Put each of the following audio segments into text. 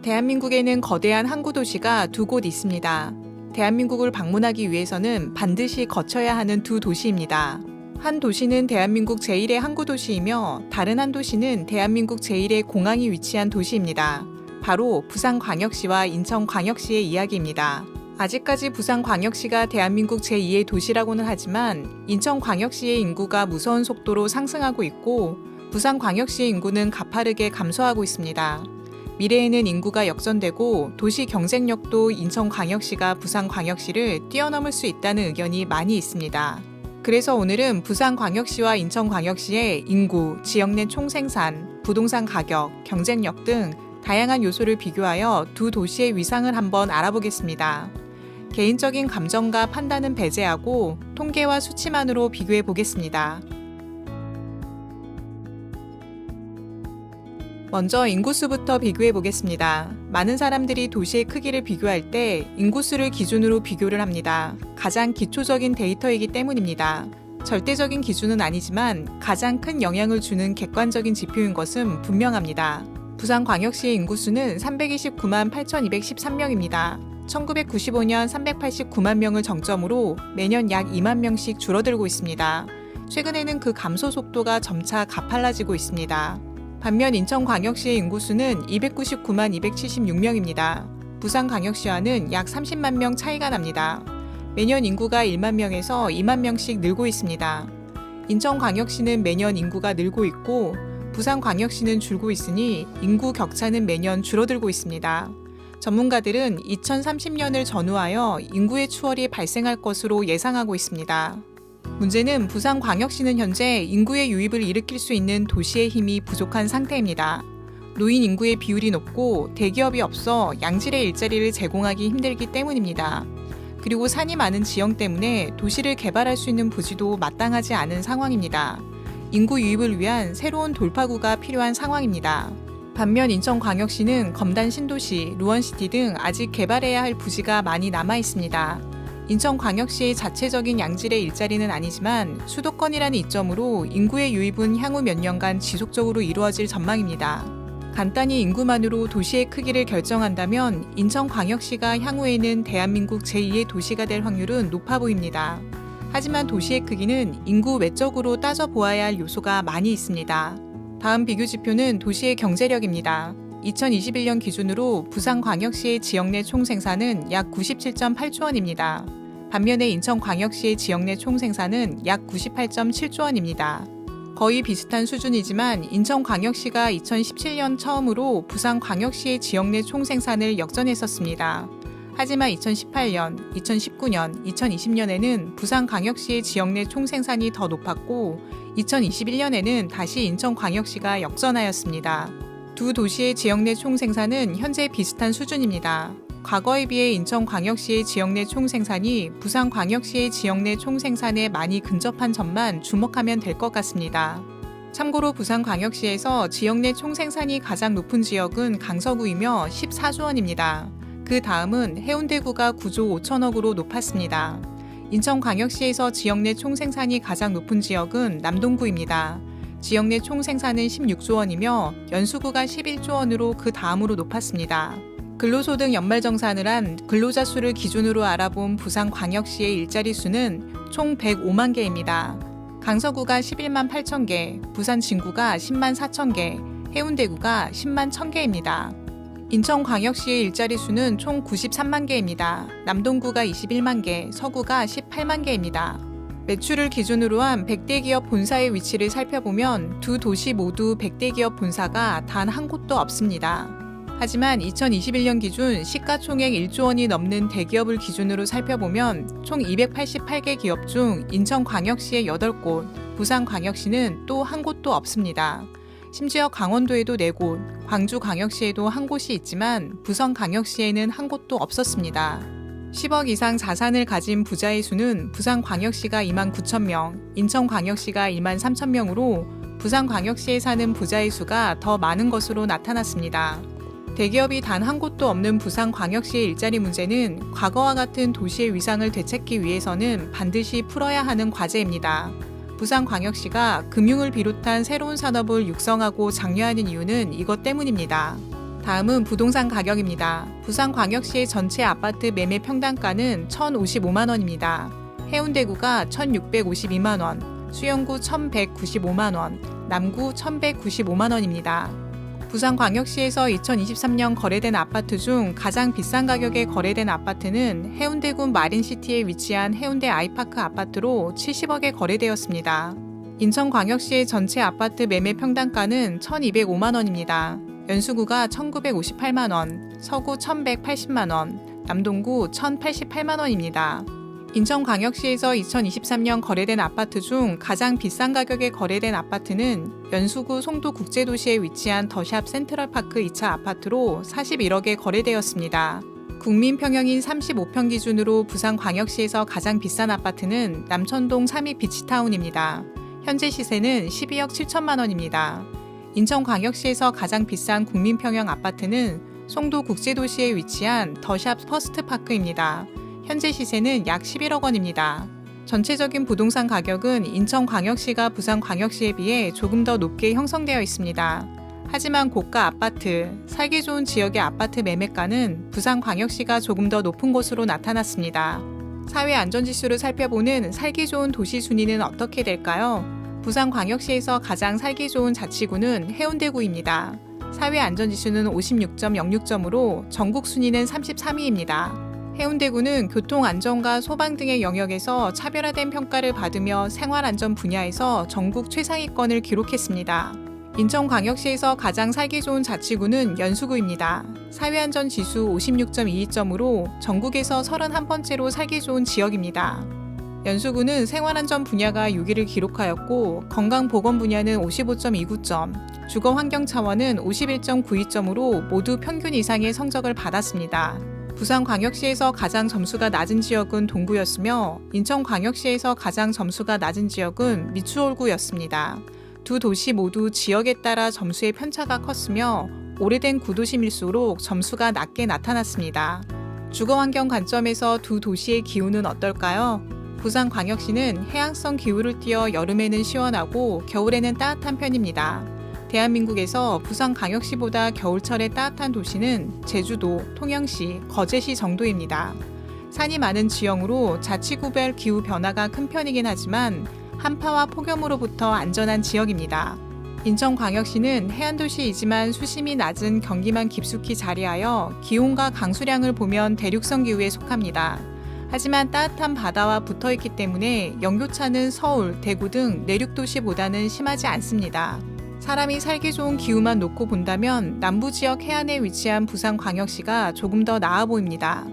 대한민국에는 거대한 항구 도시가 두 곳 있습니다. 대한민국을 방문하기 위해서는 반드시 거쳐야 하는 두 도시입니다. 한 도시는 대한민국 제1의 항구 도시이며 다른 한 도시는 대한민국 제1의 공항이 위치한 도시입니다. 바로 부산광역시와 인천광역시의 이야기입니다. 아직까지 부산광역시가 대한민국 제2의 도시라고는 하지만 인천광역시의 인구가 무서운 속도로 상승하고 있고 부산광역시의 인구는 가파르게 감소하고 있습니다. 미래에는 인구가 역전되고 도시 경쟁력도 인천광역시가 부산광역시를 뛰어넘을 수 있다는 의견이 많이 있습니다. 그래서 오늘은 부산광역시와 인천광역시의 인구, 지역 내 총생산, 부동산 가격, 경쟁력 등 다양한 요소를 비교하여 두 도시의 위상을 한번 알아보겠습니다. 개인적인 감정과 판단은 배제하고 통계와 수치만으로 비교해 보겠습니다. 먼저 인구수부터 비교해 보겠습니다. 많은 사람들이 도시의 크기를 비교할 때 인구수를 기준으로 비교를 합니다. 가장 기초적인 데이터이기 때문입니다. 절대적인 기준은 아니지만 가장 큰 영향을 주는 객관적인 지표인 것은 분명합니다. 부산광역시의 인구수는 329만 8,213명입니다. 1995년 389만 명을 정점으로 매년 약 2만 명씩 줄어들고 있습니다. 최근에는 그 감소 속도가 점차 가팔라지고 있습니다. 반면 인천광역시의 인구수는 299만 276명입니다. 부산광역시와는 약 30만 명 차이가 납니다. 매년 인구가 1만 명에서 2만 명씩 늘고 있습니다. 인천광역시는 매년 인구가 늘고 있고 부산광역시는 줄고 있으니 인구 격차는 매년 줄어들고 있습니다. 전문가들은 2030년을 전후하여 인구의 추월이 발생할 것으로 예상하고 있습니다. 문제는 부산광역시는 현재 인구의 유입을 일으킬 수 있는 도시의 힘이 부족한 상태입니다. 노인 인구의 비율이 높고 대기업이 없어 양질의 일자리를 제공하기 힘들기 때문입니다. 그리고 산이 많은 지형 때문에 도시를 개발할 수 있는 부지도 마땅하지 않은 상황입니다. 인구 유입을 위한 새로운 돌파구가 필요한 상황입니다. 반면 인천광역시는 검단 신도시, 루원시티 등 아직 개발해야 할 부지가 많이 남아 있습니다. 인천광역시의 자체적인 양질의 일자리는 아니지만 수도권이라는 이점으로 인구의 유입은 향후 몇 년간 지속적으로 이루어질 전망입니다. 간단히 인구만으로 도시의 크기를 결정한다면 인천광역시가 향후에는 대한민국 제2의 도시가 될 확률은 높아 보입니다. 하지만 도시의 크기는 인구 외적으로 따져보아야 할 요소가 많이 있습니다. 다음 비교 지표는 도시의 경제력입니다. 2021년 기준으로 부산광역시의 지역 내 총생산은 약 97.8조 원입니다. 반면에 인천광역시의 지역 내 총생산은 약 98.7조 원입니다. 거의 비슷한 수준이지만 인천광역시가 2017년 처음으로 부산광역시의 지역 내 총생산을 역전했었습니다. 하지만 2018년, 2019년, 2020년에는 부산광역시의 지역 내 총생산이 더 높았고 2021년에는 다시 인천광역시가 역전하였습니다. 두 도시의 지역 내 총생산은 현재 비슷한 수준입니다. 과거에 비해 인천광역시의 지역 내 총생산이 부산광역시의 지역 내 총생산에 많이 근접한 점만 주목하면 될 것 같습니다. 참고로 부산광역시에서 지역 내 총생산이 가장 높은 지역은 강서구이며 14조 원입니다. 그 다음은 해운대구가 9조 5천억으로 높았습니다. 인천광역시에서 지역 내 총생산이 가장 높은 지역은 남동구입니다. 지역 내 총생산은 16조 원이며 연수구가 11조 원으로 그 다음으로 높았습니다. 근로소득 연말정산을 한 근로자 수를 기준으로 알아본 부산광역시의 일자리 수는 총 105만 개입니다. 강서구가 11만 8천 개, 부산 진구가 10만 4천 개, 해운대구가 10만 1천 개입니다. 인천광역시의 일자리 수는 총 93만 개입니다. 남동구가 21만 개, 서구가 18만 개입니다. 매출을 기준으로 한 100대 기업 본사의 위치를 살펴보면 두 도시 모두 100대 기업 본사가 단 한 곳도 없습니다. 하지만 2021년 기준 시가총액 1조 원이 넘는 대기업을 기준으로 살펴보면 총 288개 기업 중 인천광역시에 8곳, 부산광역시는 또 한 곳도 없습니다. 심지어 강원도에도 4곳, 광주광역시에도 한 곳이 있지만 부천광역시에는 한 곳도 없었습니다. 10억 이상 자산을 가진 부자의 수는 부산광역시가 2만 9천 명, 인천광역시가 2만 3천 명으로 부산광역시에 사는 부자의 수가 더 많은 것으로 나타났습니다. 대기업이 단 한 곳도 없는 부산광역시의 일자리 문제는 과거와 같은 도시의 위상을 되찾기 위해서는 반드시 풀어야 하는 과제입니다. 부산광역시가 금융을 비롯한 새로운 산업을 육성하고 장려하는 이유는 이것 때문입니다. 다음은 부동산 가격입니다. 부산광역시의 전체 아파트 매매 평당가는 1,055만 원입니다. 해운대구가 1,652만 원, 수영구 1,195만 원, 남구 1,195만 원입니다. 부산광역시에서 2023년 거래된 아파트 중 가장 비싼 가격에 거래된 아파트는 해운대구 마린시티에 위치한 해운대 아이파크 아파트로 70억에 거래되었습니다. 인천광역시의 전체 아파트 매매 평당가는 1,205만 원입니다. 연수구가 1,958만 원, 서구 1,180만 원, 남동구 1,088만 원입니다. 인천광역시에서 2023년 거래된 아파트 중 가장 비싼 가격에 거래된 아파트는 연수구 송도국제도시에 위치한 더샵 센트럴파크 2차 아파트로 41억에 거래되었습니다. 국민평형인 35평 기준으로 부산광역시에서 가장 비싼 아파트는 남천동 3위 비치타운입니다. 현재 시세는 12억 7천만 원입니다. 인천광역시에서 가장 비싼 국민평형 아파트는 송도국제도시에 위치한 더샵 퍼스트파크입니다. 현재 시세는 약 11억 원입니다. 전체적인 부동산 가격은 인천광역시가 부산광역시에 비해 조금 더 높게 형성되어 있습니다. 하지만 고가 아파트, 살기 좋은 지역의 아파트 매매가는 부산광역시가 조금 더 높은 것으로 나타났습니다. 사회 안전지수를 살펴보는 살기 좋은 도시 순위는 어떻게 될까요? 부산광역시에서 가장 살기 좋은 자치구는 해운대구입니다. 사회 안전지수는 56.06점으로 전국 순위는 33위입니다. 해운대구는 교통안전과 소방 등의 영역에서 차별화된 평가를 받으며 생활안전 분야에서 전국 최상위권을 기록했습니다. 인천광역시에서 가장 살기 좋은 자치구는 연수구입니다. 사회안전지수 56.22점으로 전국에서 31번째로 살기 좋은 지역입니다. 연수구는 생활안전 분야가 6위를 기록하였고 건강보건 분야는 55.29점, 주거환경 차원은 51.92점으로 모두 평균 이상의 성적을 받았습니다. 부산광역시에서 가장 점수가 낮은 지역은 동구였으며 인천광역시에서 가장 점수가 낮은 지역은 미추홀구였습니다. 두 도시 모두 지역에 따라 점수의 편차가 컸으며 오래된 구도심일수록 점수가 낮게 나타났습니다. 주거환경 관점에서 두 도시의 기후는 어떨까요? 부산광역시는 해양성 기후를 띠어 여름에는 시원하고 겨울에는 따뜻한 편입니다. 대한민국에서 부산광역시보다 겨울철에 따뜻한 도시는 제주도, 통영시, 거제시 정도입니다. 산이 많은 지형으로 자치구별 기후 변화가 큰 편이긴 하지만 한파와 폭염으로부터 안전한 지역입니다. 인천광역시는 해안도시이지만 수심이 낮은 경기만 깊숙이 자리하여 기온과 강수량을 보면 대륙성 기후에 속합니다. 하지만 따뜻한 바다와 붙어있기 때문에 연교차는 서울, 대구 등 내륙도시보다는 심하지 않습니다. 사람이 살기 좋은 기후만 놓고 본다면 남부 지역 해안에 위치한 부산광역시가 조금 더 나아 보입니다.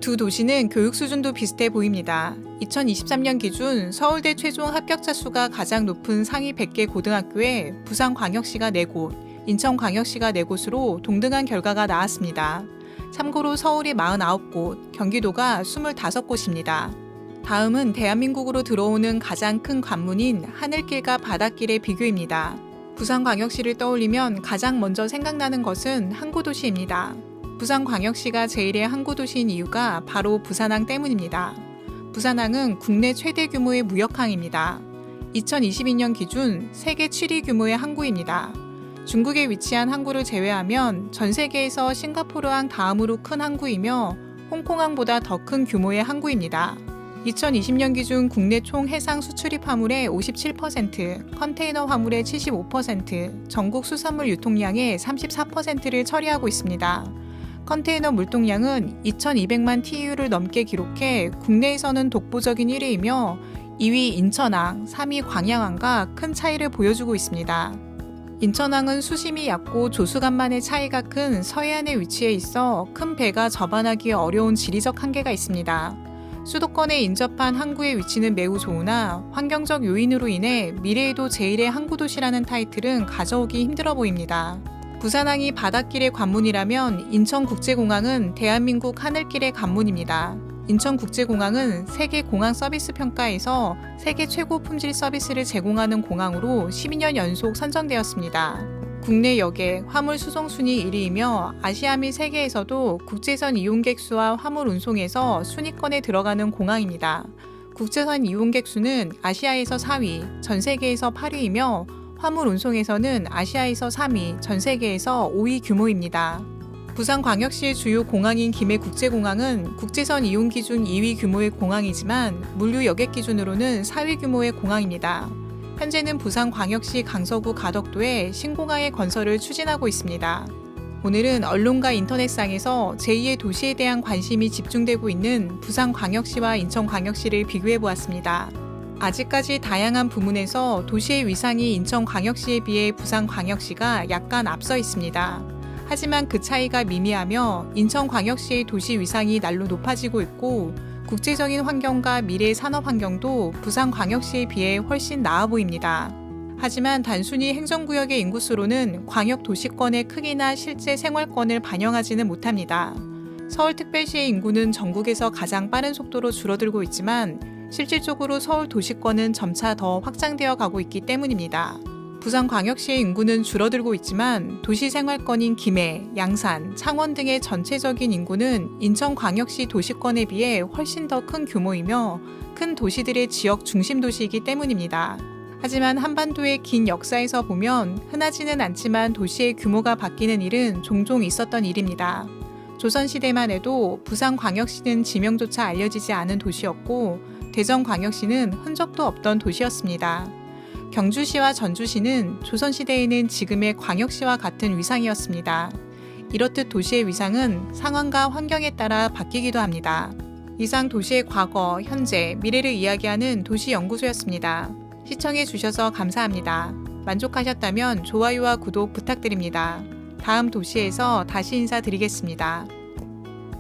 두 도시는 교육 수준도 비슷해 보입니다. 2023년 기준 서울대 최종 합격자 수가 가장 높은 상위 100개 고등학교에 부산광역시가 4곳, 인천광역시가 4곳으로 동등한 결과가 나왔습니다. 참고로 서울이 49곳, 경기도가 25곳입니다. 다음은 대한민국으로 들어오는 가장 큰 관문인 하늘길과 바닷길의 비교입니다. 부산광역시를 떠올리면 가장 먼저 생각나는 것은 항구도시입니다. 부산광역시가 제1의 항구도시인 이유가 바로 부산항 때문입니다. 부산항은 국내 최대 규모의 무역항입니다. 2022년 기준 세계 7위 규모의 항구입니다. 중국에 위치한 항구를 제외하면 전 세계에서 싱가포르항 다음으로 큰 항구이며 홍콩항보다 더 큰 규모의 항구입니다. 2020년 기준 국내 총 해상 수출입 화물의 57%, 컨테이너 화물의 75%, 전국 수산물 유통량의 34%를 처리하고 있습니다. 컨테이너 물동량은 2,200만 TEU를 넘게 기록해 국내에서는 독보적인 1위이며 2위 인천항, 3위 광양항과 큰 차이를 보여주고 있습니다. 인천항은 수심이 얕고 조수간만의 차이가 큰 서해안에 위치해 있어 큰 배가 접안하기 어려운 지리적 한계가 있습니다. 수도권에 인접한 항구의 위치는 매우 좋으나 환경적 요인으로 인해 미래에도 제1의 항구도시라는 타이틀은 가져오기 힘들어 보입니다. 부산항이 바닷길의 관문이라면 인천국제공항은 대한민국 하늘길의 관문입니다. 인천국제공항은 세계 공항 서비스 평가에서 세계 최고 품질 서비스를 제공하는 공항으로 12년 연속 선정되었습니다. 국내 여객, 화물 수송 순위 1위이며 아시아 및 세계에서도 국제선 이용객 수와 화물 운송에서 순위권에 들어가는 공항입니다. 국제선 이용객 수는 아시아에서 4위, 전 세계에서 8위이며 화물 운송에서는 아시아에서 3위, 전 세계에서 5위 규모입니다. 부산광역시의 주요 공항인 김해국제공항은 국제선 이용 기준 2위 규모의 공항이지만 물류 여객 기준으로는 4위 규모의 공항입니다. 현재는 부산광역시 강서구 가덕도에 신공항의 건설을 추진하고 있습니다. 오늘은 언론과 인터넷상에서 제2의 도시에 대한 관심이 집중되고 있는 부산광역시와 인천광역시를 비교해 보았습니다. 아직까지 다양한 부문에서 도시의 위상이 인천광역시에 비해 부산광역시가 약간 앞서 있습니다. 하지만 그 차이가 미미하며 인천광역시의 도시 위상이 날로 높아지고 있고 국제적인 환경과 미래 산업 환경도 부산광역시에 비해 훨씬 나아 보입니다. 하지만 단순히 행정구역의 인구수로는 광역 도시권의 크기나 실제 생활권을 반영하지는 못합니다. 서울특별시의 인구는 전국에서 가장 빠른 속도로 줄어들고 있지만 실질적으로 서울 도시권은 점차 더 확장되어 가고 있기 때문입니다. 부산광역시의 인구는 줄어들고 있지만 도시 생활권인 김해, 양산, 창원 등의 전체적인 인구는 인천광역시 도시권에 비해 훨씬 더 큰 규모이며 큰 도시들의 지역 중심 도시이기 때문입니다. 하지만 한반도의 긴 역사에서 보면 흔하지는 않지만 도시의 규모가 바뀌는 일은 종종 있었던 일입니다. 조선시대만 해도 부산광역시는 지명조차 알려지지 않은 도시였고 대전광역시는 흔적도 없던 도시였습니다. 경주시와 전주시는 조선시대에는 지금의 광역시와 같은 위상이었습니다. 이렇듯 도시의 위상은 상황과 환경에 따라 바뀌기도 합니다. 이상 도시의 과거, 현재, 미래를 이야기하는 도시연구소였습니다. 시청해주셔서 감사합니다. 만족하셨다면 좋아요와 구독 부탁드립니다. 다음 도시에서 다시 인사드리겠습니다.